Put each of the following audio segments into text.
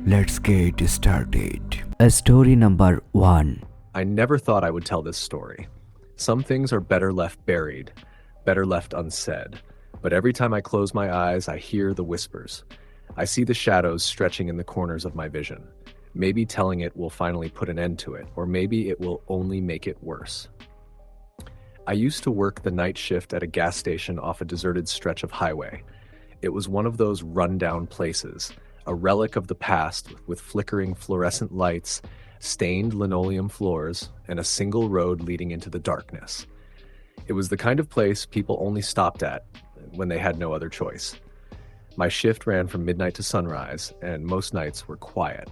Let's get started. Story number 1. I never thought I would tell this story. Some things are better left buried, better left unsaid. But every time I close my eyes, I hear the whispers. I see the shadows stretching in the corners of my vision. Maybe telling it will finally put an end to it, or maybe it will only make it worse. I used to work the night shift at a gas station off a deserted stretch of highway. It was one of those run-down places, a relic of the past with flickering fluorescent lights, stained linoleum floors, and a single road leading into the darkness. It was the kind of place people only stopped at when they had no other choice. My shift ran from midnight to sunrise, and most nights were quiet.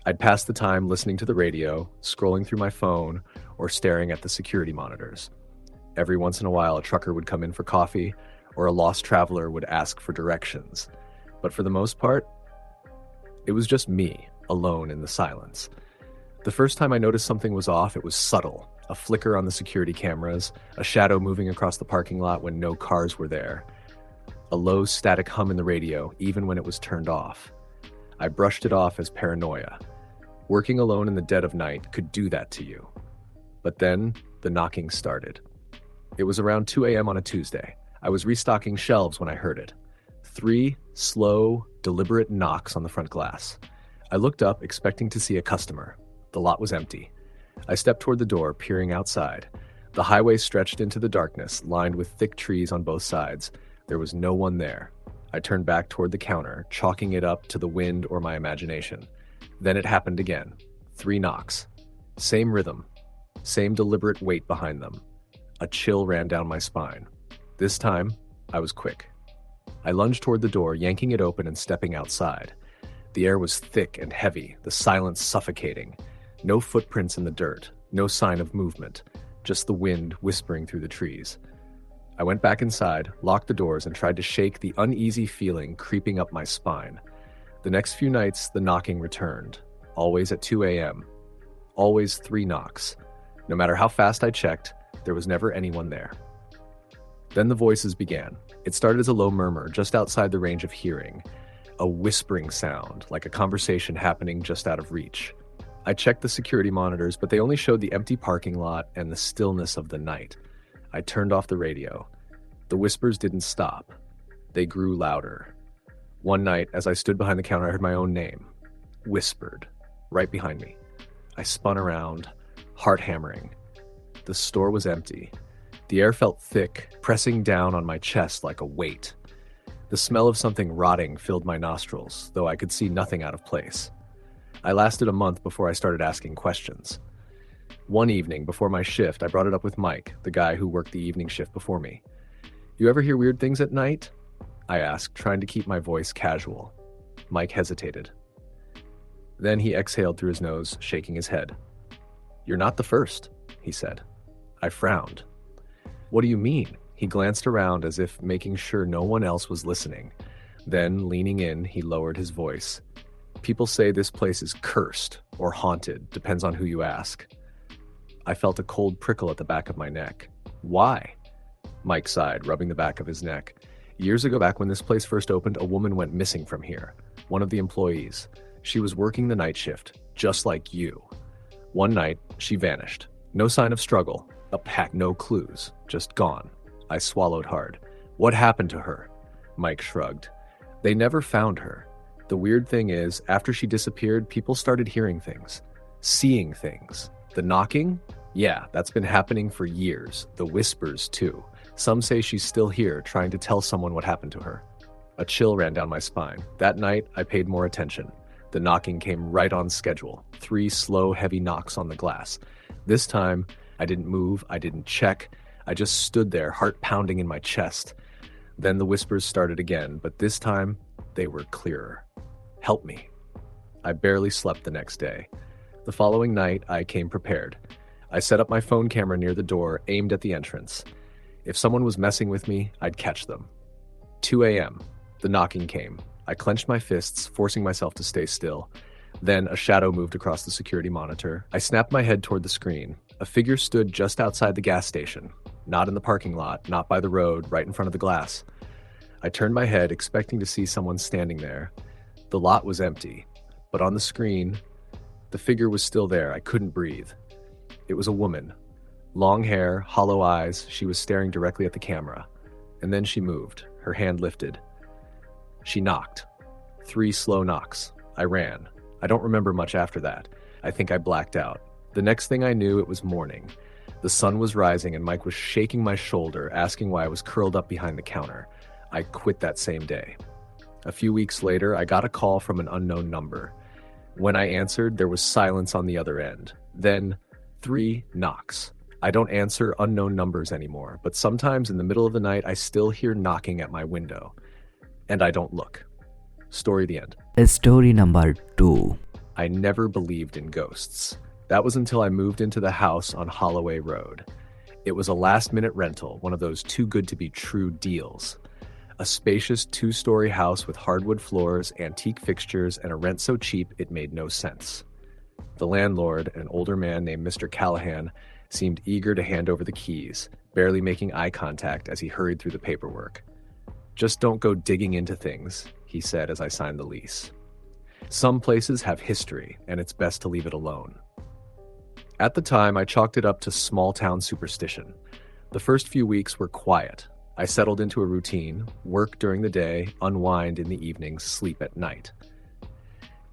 I'd pass the time listening to the radio, scrolling through my phone, or staring at the security monitors. Every once in a while, a trucker would come in for coffee, or a lost traveler would ask for directions. But for the most part, it was just me, alone in the silence. The first time I noticed something was off, it was subtle. A flicker on the security cameras, a shadow moving across the parking lot when no cars were there. A low static hum in the radio, even when it was turned off. I brushed it off as paranoia. Working alone in the dead of night could do that to you. But then, the knocking started. It was around 2 a.m. on a Tuesday. I was restocking shelves when I heard it. 3 slow, deliberate knocks on the front glass. I looked up, expecting to see a customer. The lot was empty. I stepped toward the door, peering outside. The highway stretched into the darkness, lined with thick trees on both sides. There was no one there. I turned back toward the counter, chalking it up to the wind or my imagination. Then it happened again. 3 knocks. Same rhythm. Same deliberate weight behind them. A chill ran down my spine. This time, I was quick. I lunged toward the door, yanking it open and stepping outside. The air was thick and heavy, the silence suffocating. No footprints in the dirt, no sign of movement, just the wind whispering through the trees. I went back inside, locked the doors, and tried to shake the uneasy feeling creeping up my spine. The next few nights, the knocking returned, always at 2 a.m. Always 3 knocks. No matter how fast I checked, there was never anyone there. Then the voices began. It started as a low murmur just outside the range of hearing, a whispering sound, like a conversation happening just out of reach. I checked the security monitors, but they only showed the empty parking lot and the stillness of the night. I turned off the radio. The whispers didn't stop. They grew louder. One night, as I stood behind the counter, I heard my own name, whispered, right behind me. I spun around, heart hammering. The store was empty. The air felt thick, pressing down on my chest like a weight. The smell of something rotting filled my nostrils, though I could see nothing out of place. I lasted a month before I started asking questions. One evening, before my shift, I brought it up with Mike, the guy who worked the evening shift before me. "You ever hear weird things at night?" I asked, trying to keep my voice casual. Mike hesitated. Then he exhaled through his nose, shaking his head. "You're not the first," he said. I frowned. "What do you mean?" He glanced around as if making sure no one else was listening. Then, leaning in, he lowered his voice. "People say this place is cursed or haunted, depends on who you ask." I felt a cold prickle at the back of my neck. "Why?" Mike sighed, rubbing the back of his neck. "Years ago, back when this place first opened, a woman went missing from here. One of the employees. She was working the night shift, just like you. One night, she vanished. No sign of struggle. A pack, no clues. Just gone." I swallowed hard. "What happened to her?" Mike shrugged. "They never found her. The weird thing is, after she disappeared, people started hearing things. Seeing things. The knocking? Yeah, that's been happening for years. The whispers, too. Some say she's still here, trying to tell someone what happened to her." A chill ran down my spine. That night, I paid more attention. The knocking came right on schedule. 3 slow, heavy knocks on the glass. This time, I didn't move, I didn't check. I just stood there, heart pounding in my chest. Then the whispers started again, but this time, they were clearer. "Help me." I barely slept the next day. The following night, I came prepared. I set up my phone camera near the door, aimed at the entrance. If someone was messing with me, I'd catch them. 2 a.m. The knocking came. I clenched my fists, forcing myself to stay still. Then a shadow moved across the security monitor. I snapped my head toward the screen. A figure stood just outside the gas station. Not in the parking lot, not by the road, right in front of the glass. I turned my head, expecting to see someone standing there. The lot was empty. but on the screen, the figure was still there. I couldn't breathe. It was a woman. Long hair, hollow eyes. She was staring directly at the camera. And then she moved, her hand lifted. She knocked. 3 slow knocks. I ran. I don't remember much after that. I think I blacked out. The next thing I knew, it was morning. The sun was rising and Mike was shaking my shoulder, asking why I was curled up behind the counter. I quit that same day. A few weeks later, I got a call from an unknown number. When I answered, there was silence on the other end. Then, 3 knocks. I don't answer unknown numbers anymore, but sometimes in the middle of the night, I still hear knocking at my window. And I don't look. Story the end. Story number 2. I never believed in ghosts. That was until I moved into the house on Holloway Road. It was a last-minute rental, one of those too-good-to-be-true deals. A spacious 2-story house with hardwood floors, antique fixtures, and a rent so cheap it made no sense. The landlord, an older man named Mr. Callahan, seemed eager to hand over the keys, barely making eye contact as he hurried through the paperwork. "Just don't go digging into things," he said as I signed the lease. "Some places have history, and it's best to leave it alone." At the time, I chalked it up to small-town superstition. The first few weeks were quiet. I settled into a routine, work during the day, unwind in the evenings, sleep at night.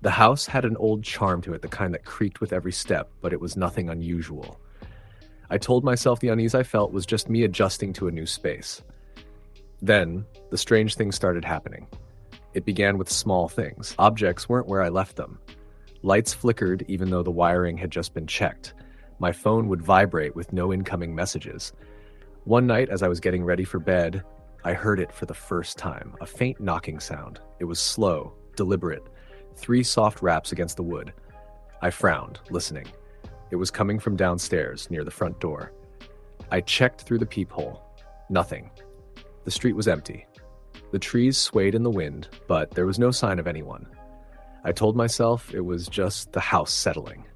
The house had an old charm to it, the kind that creaked with every step, but it was nothing unusual. I told myself the unease I felt was just me adjusting to a new space. Then, the strange things started happening. It began with small things. Objects weren't where I left them. Lights flickered even though the wiring had just been checked. My phone would vibrate with no incoming messages. One night, as I was getting ready for bed, I heard it for the first time, a faint knocking sound. It was slow, deliberate, 3 soft raps against the wood. I frowned, listening. It was coming from downstairs, near the front door. I checked through the peephole. Nothing. The street was empty. The trees swayed in the wind, but there was no sign of anyone. I told myself it was just the house settling.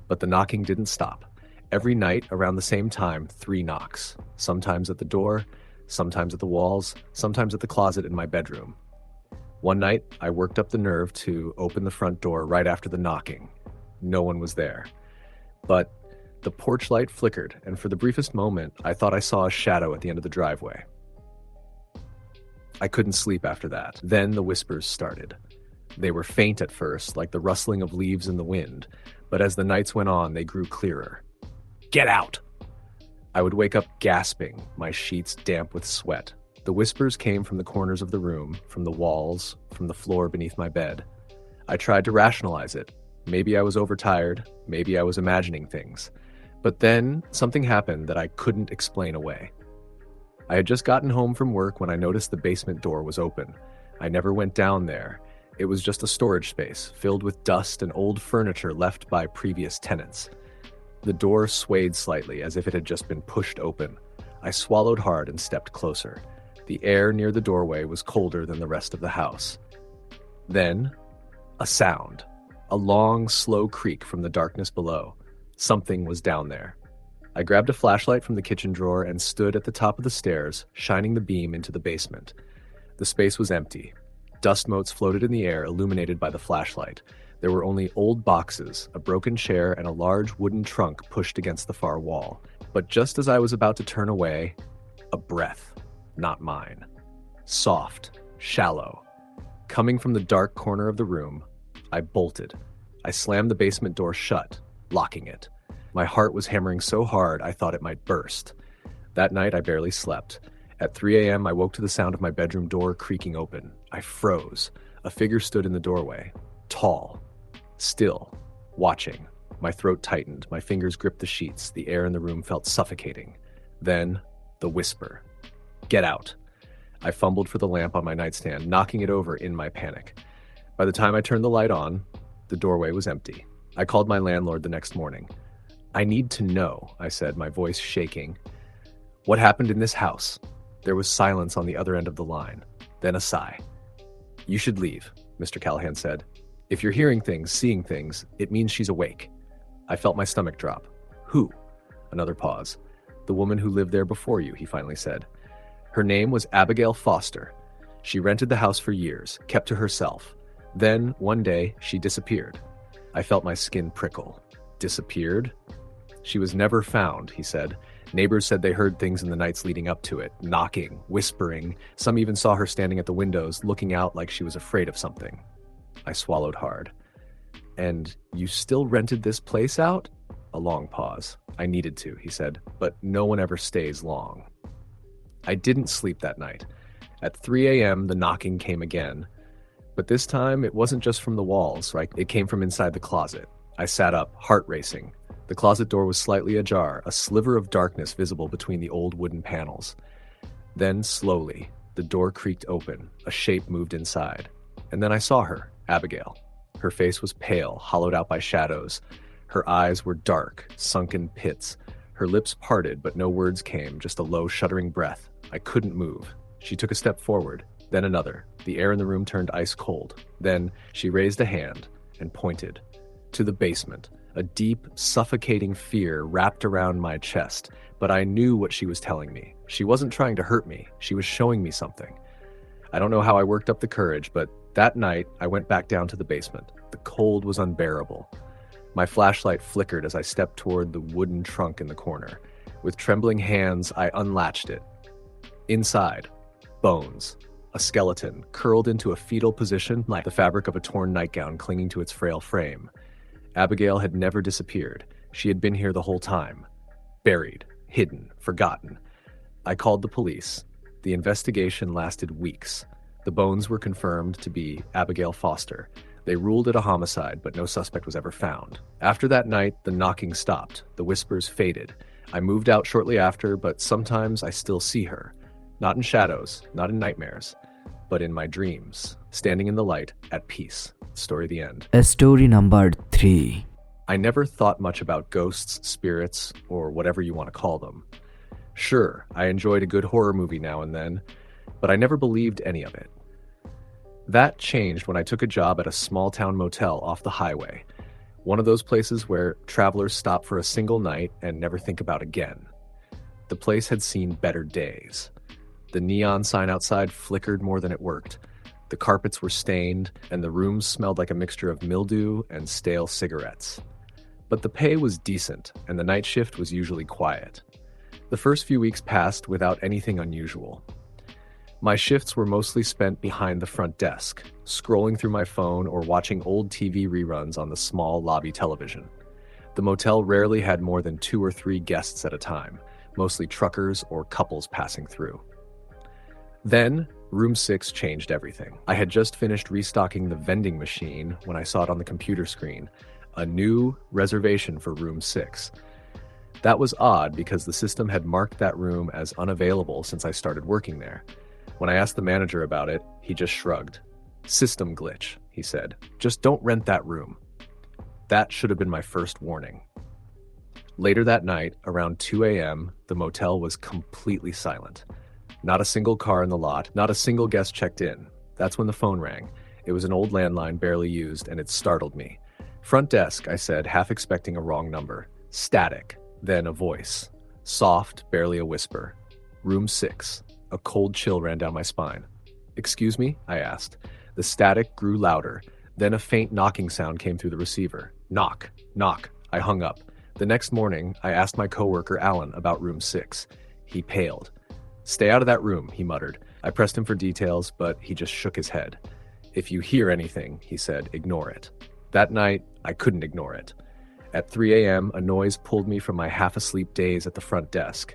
But the knocking didn't stop. Every night, around the same time, 3 knocks. Sometimes at the door, sometimes at the walls, sometimes at the closet in my bedroom. One night, I worked up the nerve to open the front door right after the knocking. No one was there. But the porch light flickered, and for the briefest moment, I thought I saw a shadow at the end of the driveway. I couldn't sleep after that. Then the whispers started. They were faint at first, like the rustling of leaves in the wind, but as the nights went on, they grew clearer. "Get out!" I would wake up gasping, my sheets damp with sweat. The whispers came from the corners of the room, from the walls, from the floor beneath my bed. I tried to rationalize it. Maybe I was overtired, maybe I was imagining things. But then something happened that I couldn't explain away. I had just gotten home from work when I noticed the basement door was open. I never went down there. It was just a storage space, filled with dust and old furniture left by previous tenants. The door swayed slightly, as if it had just been pushed open. I swallowed hard and stepped closer. The air near the doorway was colder than the rest of the house. Then, a sound. A long, slow creak from the darkness below. Something was down there. I grabbed a flashlight from the kitchen drawer and stood at the top of the stairs, shining the beam into the basement. The space was empty. Dust motes floated in the air, illuminated by the flashlight. There were only old boxes, a broken chair, and a large wooden trunk pushed against the far wall. But just as I was about to turn away, a breath, not mine. Soft, shallow. Coming from the dark corner of the room, I bolted. I slammed the basement door shut, locking it. My heart was hammering so hard I thought it might burst. That night I barely slept. At 3 a.m. I woke to the sound of my bedroom door creaking open. I froze. A figure stood in the doorway. Tall. Still. Watching. My throat tightened. My fingers gripped the sheets. The air in the room felt suffocating. Then, the whisper. "Get out." I fumbled for the lamp on my nightstand, knocking it over in my panic. By the time I turned the light on, the doorway was empty. I called my landlord the next morning. "I need to know," I said, my voice shaking. "What happened in this house?" There was silence on the other end of the line. Then a sigh. "You should leave," Mr. Callahan said. "If you're hearing things, seeing things, it means she's awake." I felt my stomach drop. "Who?" Another pause. "The woman who lived there before you," he finally said. "Her name was Abigail Foster. She rented the house for years, kept to herself. Then, one day, she disappeared. I felt my skin prickle. Disappeared? She was never found, he said. Neighbors said they heard things in the nights leading up to it, knocking, whispering. Some even saw her standing at the windows, looking out like she was afraid of something. I swallowed hard. And you still rented this place out? A long pause. I needed to, he said, but no one ever stays long. I didn't sleep that night. At 3 a.m., the knocking came again. But this time, it wasn't just from the walls, right? It came from inside the closet. I sat up, heart racing. The closet door was slightly ajar, a sliver of darkness visible between the old wooden panels. Then, slowly, the door creaked open, a shape moved inside. And then I saw her, Abigail. Her face was pale, hollowed out by shadows. Her eyes were dark, sunken pits. Her lips parted, but no words came, just a low, shuddering breath. I couldn't move. She took a step forward, then another. The air in the room turned ice cold. Then she raised a hand and pointed. To the basement. A deep, suffocating fear wrapped around my chest, but I knew what she was telling me. She wasn't trying to hurt me. She was showing me something. I don't know how I worked up the courage, but that night I went back down to the basement. The cold was unbearable. My flashlight flickered as I stepped toward the wooden trunk in the corner. With trembling hands, I unlatched it. Inside, bones. A skeleton, curled into a fetal position like the fabric of a torn nightgown clinging to its frail frame. Abigail had never disappeared. She had been here the whole time. Buried, hidden, forgotten. I called the police. The investigation lasted weeks. The bones were confirmed to be Abigail Foster. They ruled it a homicide, but no suspect was ever found. After that night, the knocking stopped. The whispers faded. I moved out shortly after, but sometimes I still see her. Not in shadows, not in nightmares, but in my dreams, standing in the light, at peace. Story the end. Story number 3. I never thought much about ghosts, spirits, or whatever you want to call them. Sure, I enjoyed a good horror movie now and then, but I never believed any of it. That changed when I took a job at a small-town motel off the highway, one of those places where travelers stop for a single night and never think about again. The place had seen better days. The neon sign outside flickered more than it worked. The carpets were stained, and the rooms smelled like a mixture of mildew and stale cigarettes. But the pay was decent, and the night shift was usually quiet. The first few weeks passed without anything unusual. My shifts were mostly spent behind the front desk, scrolling through my phone or watching old TV reruns on the small lobby television. The motel rarely had more than 2 or 3 guests at a time, mostly truckers or couples passing through. Then, Room 6 changed everything. I had just finished restocking the vending machine when I saw it on the computer screen. A new reservation for Room 6. That was odd because the system had marked that room as unavailable since I started working there. When I asked the manager about it, he just shrugged. System glitch, he said. Just don't rent that room. That should have been my first warning. Later that night, around 2 a.m., the motel was completely silent. Not a single car in the lot, not a single guest checked in. That's when the phone rang. It was an old landline barely used, and it startled me. Front desk, I said, half expecting a wrong number. Static, then a voice. Soft, barely a whisper. Room 6. A cold chill ran down my spine. Excuse me? I asked. The static grew louder. Then a faint knocking sound came through the receiver. Knock, knock. I hung up. The next morning, I asked my coworker, Alan, about Room 6. He paled. Stay out of that room, he muttered. I pressed him for details, but he just shook his head. If you hear anything, he said, ignore it. That night, I couldn't ignore it. At 3 a.m., a noise pulled me from my half-asleep daze at the front desk.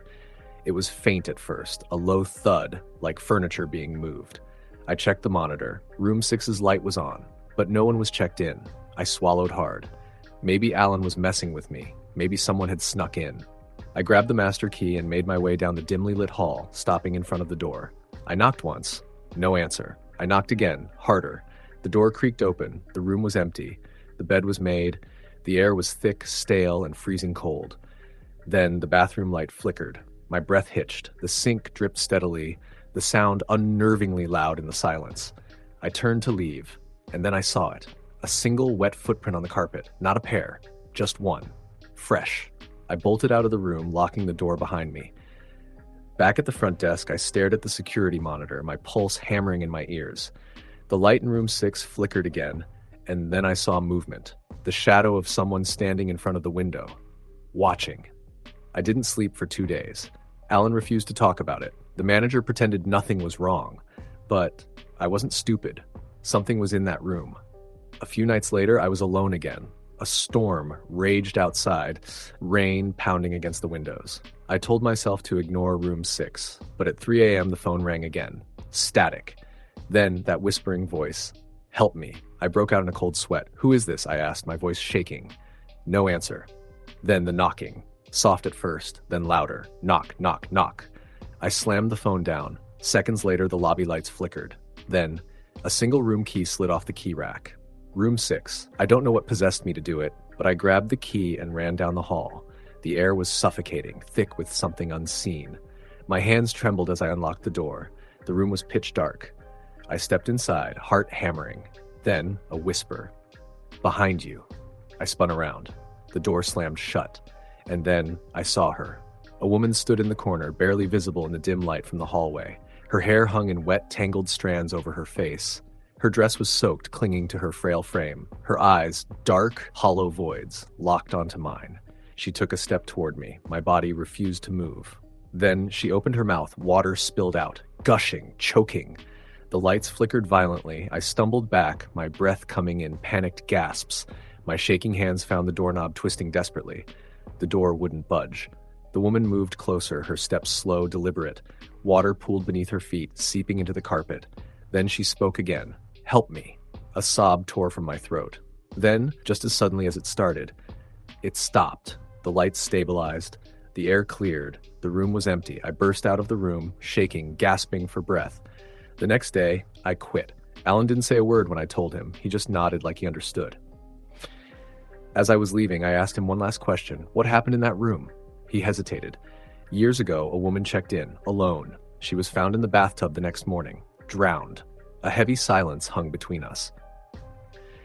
It was faint at first, a low thud, like furniture being moved. I checked the monitor. Room 6's light was on, but no one was checked in. I swallowed hard. Maybe Alan was messing with me. Maybe someone had snuck in. I grabbed the master key and made my way down the dimly lit hall, stopping in front of the door. I knocked once. No answer. I knocked again, harder. The door creaked open. The room was empty. The bed was made. The air was thick, stale, and freezing cold. Then the bathroom light flickered. My breath hitched. The sink dripped steadily, the sound unnervingly loud in the silence. I turned to leave, and then I saw it. A single wet footprint on the carpet. Not a pair. Just one. Fresh. I bolted out of the room, locking the door behind me. Back at the front desk, I stared at the security monitor, my pulse hammering in my ears. The light in room 6 flickered again, and then I saw movement. The shadow of someone standing in front of the window, watching. I didn't sleep for 2 days. Alan refused to talk about it. The manager pretended nothing was wrong. But I wasn't stupid. Something was in that room. A few nights later, I was alone again. A storm raged outside, rain pounding against the windows. I told myself to ignore room 6, but at 3 a.m. the phone rang again. Static. Then that whispering voice. Help me. I broke out in a cold sweat. Who is this? I asked, my voice shaking. No answer. Then the knocking. Soft at first, then louder. Knock, knock, knock. I slammed the phone down. Seconds later, the lobby lights flickered. Then, a single room key slid off the key rack. Room 6. I don't know what possessed me to do it, but I grabbed the key and ran down the hall. The air was suffocating, thick with something unseen. My hands trembled as I unlocked the door. The room was pitch dark. I stepped inside, heart hammering. Then, a whisper. Behind you. I spun around. The door slammed shut. And then, I saw her. A woman stood in the corner, barely visible in the dim light from the hallway. Her hair hung in wet, tangled strands over her face. Her dress was soaked, clinging to her frail frame. Her eyes, dark, hollow voids, locked onto mine. She took a step toward me. My body refused to move. Then she opened her mouth. Water spilled out, gushing, choking. The lights flickered violently. I stumbled back, my breath coming in panicked gasps. My shaking hands found the doorknob twisting desperately. The door wouldn't budge. The woman moved closer, her steps slow, deliberate. Water pooled beneath her feet, seeping into the carpet. Then she spoke again. Help me. A sob tore from my throat. Then, just as suddenly as it started, it stopped. The lights stabilized. The air cleared. The room was empty. I burst out of the room, shaking, gasping for breath. The next day, I quit. Alan didn't say a word when I told him. He just nodded like he understood. As I was leaving, I asked him one last question. What happened in that room? He hesitated. Years ago, a woman checked in, alone. She was found in the bathtub the next morning, drowned. A heavy silence hung between us.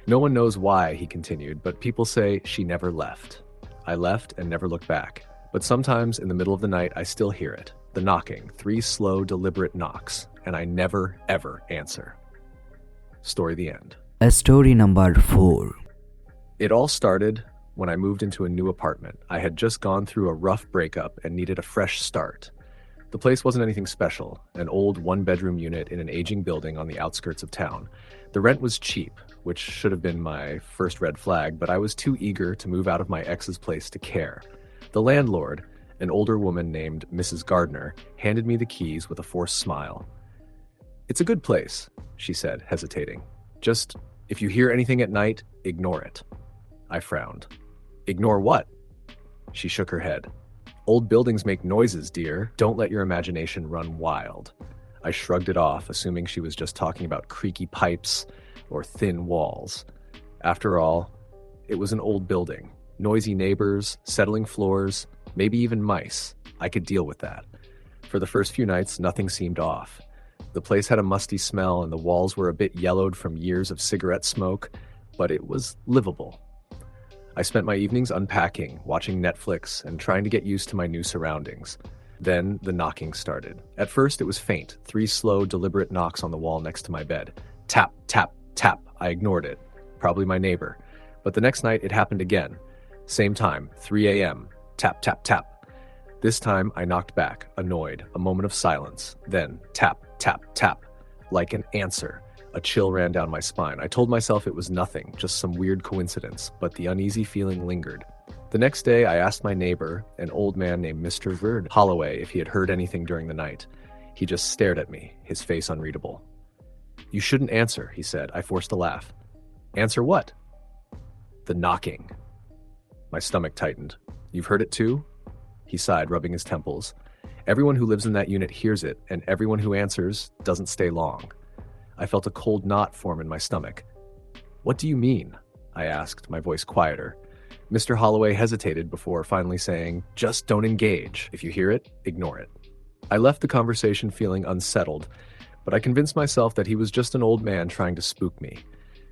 No one knows why, he continued, but people say she never left. I left and never looked back. But sometimes in the middle of the night, I still hear it. The knocking, 3 slow, deliberate knocks, and I never, ever answer. Story the end. Story number 4. It all started when I moved into a new apartment. I had just gone through a rough breakup and needed a fresh start. The place wasn't anything special, an old one-bedroom unit in an aging building on the outskirts of town. The rent was cheap, which should have been my first red flag, but I was too eager to move out of my ex's place to care. The landlord, an older woman named Mrs. Gardner, handed me the keys with a forced smile. "It's a good place," she said, hesitating. "Just, if you hear anything at night, ignore it." I frowned. "Ignore what?" She shook her head. "Old buildings make noises, dear. Don't let your imagination run wild." I shrugged it off, assuming she was just talking about creaky pipes or thin walls. After all, it was an old building. Noisy neighbors, settling floors, maybe even mice. I could deal with that. For the first few nights, nothing seemed off. The place had a musty smell and the walls were a bit yellowed from years of cigarette smoke, but it was livable. I spent my evenings unpacking, watching Netflix, and trying to get used to my new surroundings. Then the knocking started. At first, it was faint, 3 slow, deliberate knocks on the wall next to my bed. Tap, tap, tap. I ignored it. Probably my neighbor. But the next night, it happened again. Same time, 3 a.m. Tap, tap, tap. This time, I knocked back, annoyed, a moment of silence. Then, tap, tap, tap. Like an answer. A chill ran down my spine. I told myself it was nothing, just some weird coincidence, but the uneasy feeling lingered. The next day, I asked my neighbor, an old man named Mr. Verd Holloway, if he had heard anything during the night. He just stared at me, his face unreadable. "You shouldn't answer," he said. I forced a laugh. "Answer what?" "The knocking." My stomach tightened. "You've heard it too?" He sighed, rubbing his temples. "Everyone who lives in that unit hears it, and everyone who answers doesn't stay long." I felt a cold knot form in my stomach. "What do you mean?" I asked, my voice quieter. Mr. Holloway hesitated before finally saying, "Just don't engage. If you hear it, ignore it." I left the conversation feeling unsettled, but I convinced myself that he was just an old man trying to spook me.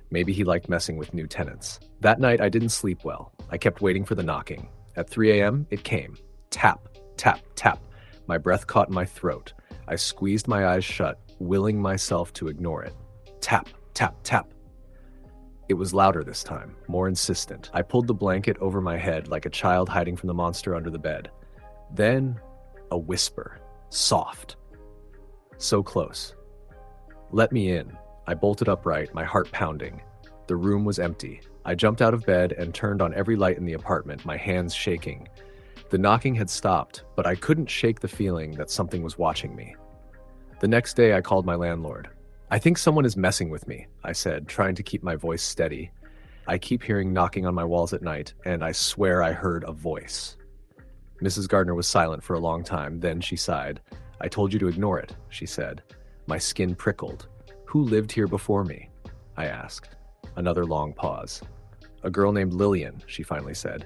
Maybe he liked messing with new tenants. That night, I didn't sleep well. I kept waiting for the knocking. At 3 a.m., it came. Tap, tap, tap. My breath caught in my throat. I squeezed my eyes shut, willing myself to ignore it. Tap, tap, tap. It was louder this time, more insistent. I pulled the blanket over my head like a child hiding from the monster under the bed. Then, a whisper, soft. So close. Let me in. I bolted upright, my heart pounding. The room was empty. I jumped out of bed and turned on every light in the apartment, my hands shaking. The knocking had stopped, but I couldn't shake the feeling that something was watching me. The next day, I called my landlord. "I think someone is messing with me," I said, trying to keep my voice steady. "I keep hearing knocking on my walls at night, and I swear I heard a voice." Mrs. Gardner was silent for a long time, then she sighed. "I told you to ignore it," she said. My skin prickled. "Who lived here before me?" I asked. Another long pause. "A girl named Lillian," she finally said.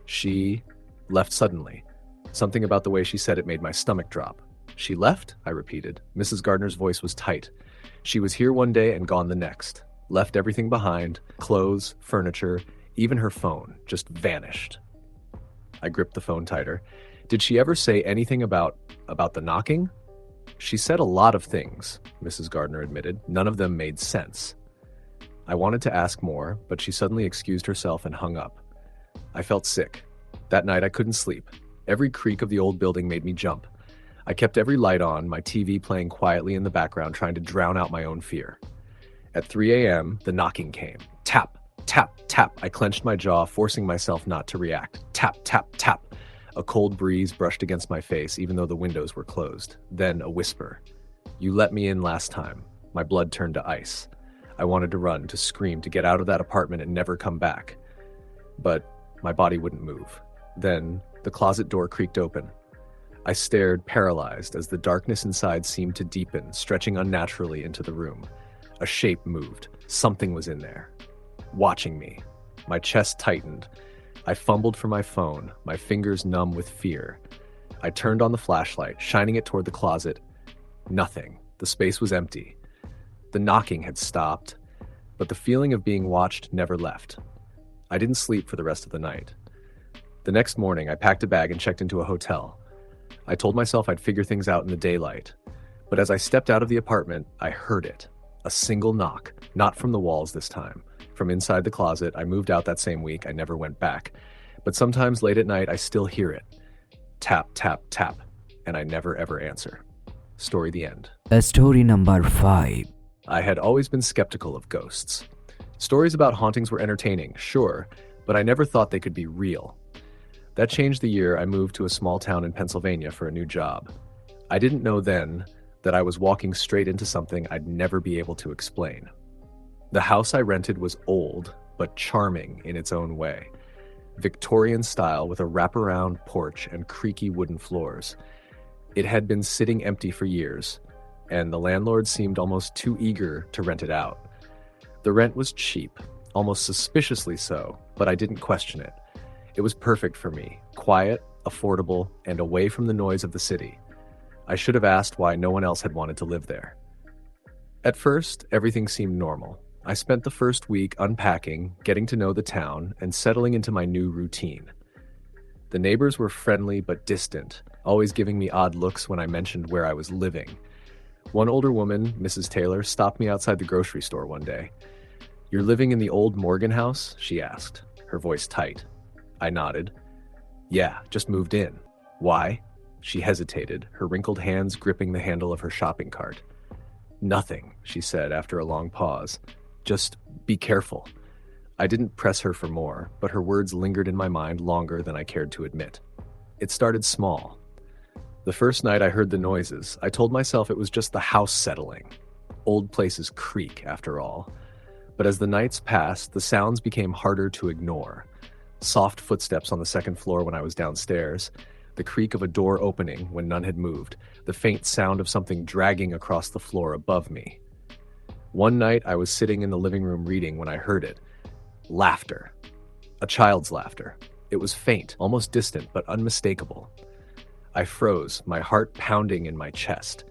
"She left suddenly." Something about the way she said it made my stomach drop. "She left?" I repeated. Mrs. Gardner's voice was tight. "She was here one day and gone the next. Left everything behind, clothes, furniture, even her phone, just vanished." I gripped the phone tighter. "Did she ever say anything about the knocking?" "She said a lot of things," Mrs. Gardner admitted. "None of them made sense." I wanted to ask more, but she suddenly excused herself and hung up. I felt sick. That night I couldn't sleep. Every creak of the old building made me jump. I kept every light on, my TV playing quietly in the background, trying to drown out my own fear. At 3 a.m., the knocking came. Tap, tap, tap. I clenched my jaw, forcing myself not to react. Tap, tap, tap. A cold breeze brushed against my face, even though the windows were closed. Then a whisper. "You let me in last time." My blood turned to ice. I wanted to run, to scream, to get out of that apartment and never come back. But my body wouldn't move. Then the closet door creaked open. I stared, paralyzed, as the darkness inside seemed to deepen, stretching unnaturally into the room. A shape moved. Something was in there, watching me. My chest tightened. I fumbled for my phone, my fingers numb with fear. I turned on the flashlight, shining it toward the closet. Nothing. The space was empty. The knocking had stopped, but the feeling of being watched never left. I didn't sleep for the rest of the night. The next morning, I packed a bag and checked into a hotel. I told myself I'd figure things out in the daylight. But as I stepped out of the apartment, I heard it. A single knock, not from the walls this time. From inside the closet. I moved out that same week. I never went back. But sometimes late at night, I still hear it. Tap, tap, tap. And I never ever answer. Story the end. Story number 5. I had always been skeptical of ghosts. Stories about hauntings were entertaining, sure, but I never thought they could be real. That changed the year I moved to a small town in Pennsylvania for a new job. I didn't know then that I was walking straight into something I'd never be able to explain. The house I rented was old, but charming in its own way. Victorian style with a wraparound porch and creaky wooden floors. It had been sitting empty for years, and the landlord seemed almost too eager to rent it out. The rent was cheap, almost suspiciously so, but I didn't question it. It was perfect for me, quiet, affordable, and away from the noise of the city. I should have asked why no one else had wanted to live there. At first, everything seemed normal. I spent the first week unpacking, getting to know the town, and settling into my new routine. The neighbors were friendly but distant, always giving me odd looks when I mentioned where I was living. One older woman, Mrs. Taylor, stopped me outside the grocery store one day. "You're living in the old Morgan house?" she asked, her voice tight. I nodded. "Yeah, just moved in." "Why?" She hesitated, her wrinkled hands gripping the handle of her shopping cart. "Nothing," she said after a long pause. "Just be careful." I didn't press her for more, but her words lingered in my mind longer than I cared to admit. It started small. The first night I heard the noises, I told myself it was just the house settling. Old places creak, after all. But as the nights passed, the sounds became harder to ignore. Soft footsteps on the second floor when I was downstairs, the creak of a door opening when none had moved, the faint sound of something dragging across the floor above me. One night I was sitting in the living room reading when I heard it. Laughter. A child's laughter. It was faint, almost distant, but unmistakable. I froze, my heart pounding in my chest.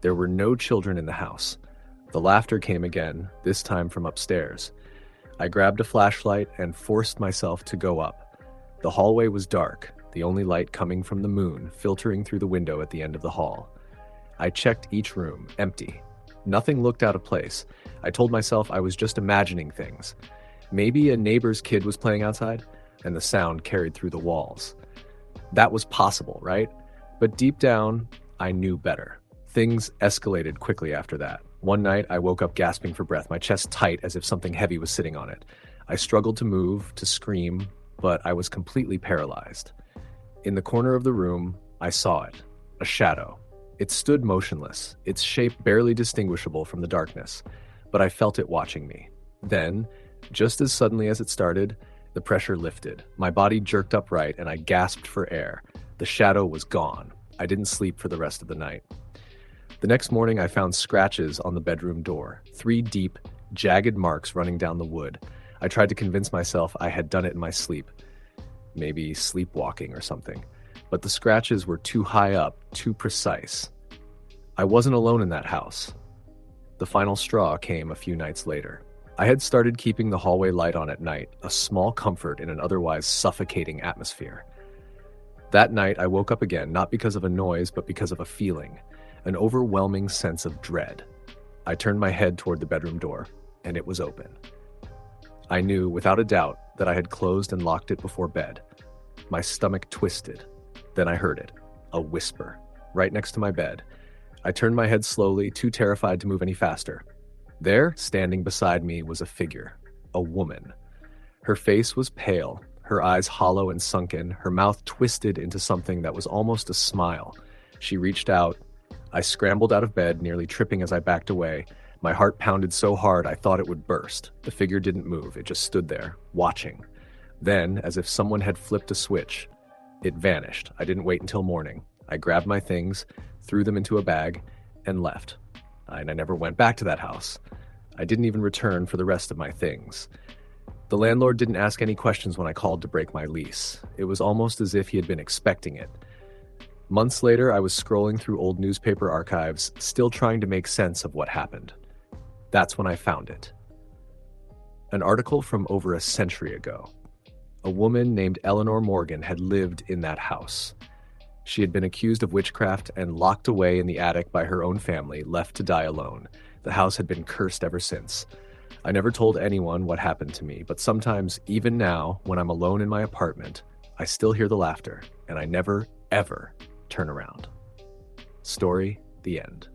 There were no children in the house. The laughter came again, this time from upstairs. I grabbed a flashlight and forced myself to go up. The hallway was dark, the only light coming from the moon filtering through the window at the end of the hall. I checked each room, empty. Nothing looked out of place. I told myself I was just imagining things. Maybe a neighbor's kid was playing outside, and the sound carried through the walls. That was possible, right? But deep down, I knew better. Things escalated quickly after that. One night, I woke up gasping for breath, my chest tight as if something heavy was sitting on it. I struggled to move, to scream, but I was completely paralyzed. In the corner of the room, I saw it, a shadow. It stood motionless, its shape barely distinguishable from the darkness, but I felt it watching me. Then, just as suddenly as it started, the pressure lifted. My body jerked upright and I gasped for air. The shadow was gone. I didn't sleep for the rest of the night. The next morning, I found scratches on the bedroom door, 3 deep, jagged marks running down the wood. I tried to convince myself I had done it in my sleep, maybe sleepwalking or something. But the scratches were too high up, too precise. I wasn't alone in that house. The final straw came a few nights later. I had started keeping the hallway light on at night, a small comfort in an otherwise suffocating atmosphere. That night, I woke up again, not because of a noise, but because of a feeling, an overwhelming sense of dread. I turned my head toward the bedroom door, and it was open. I knew, without a doubt, that I had closed and locked it before bed. My stomach twisted. Then I heard it, a whisper, right next to my bed. I turned my head slowly, too terrified to move any faster. There, standing beside me, was a figure, a woman. Her face was pale, her eyes hollow and sunken, her mouth twisted into something that was almost a smile. She reached out. I scrambled out of bed, nearly tripping as I backed away. My heart pounded so hard I thought it would burst. The figure didn't move, it just stood there, watching. Then, as if someone had flipped a switch, it vanished. I didn't wait until morning. I grabbed my things, threw them into a bag, and left. And I never went back to that house. I didn't even return for the rest of my things. The landlord didn't ask any questions when I called to break my lease. It was almost as if he had been expecting it. Months later, I was scrolling through old newspaper archives, still trying to make sense of what happened. That's when I found it. An article from over a century ago. A woman named Eleanor Morgan had lived in that house. She had been accused of witchcraft and locked away in the attic by her own family, left to die alone. The house had been cursed ever since. I never told anyone what happened to me, but sometimes, even now, when I'm alone in my apartment, I still hear the laughter, and I never, ever turn around. Story, the end.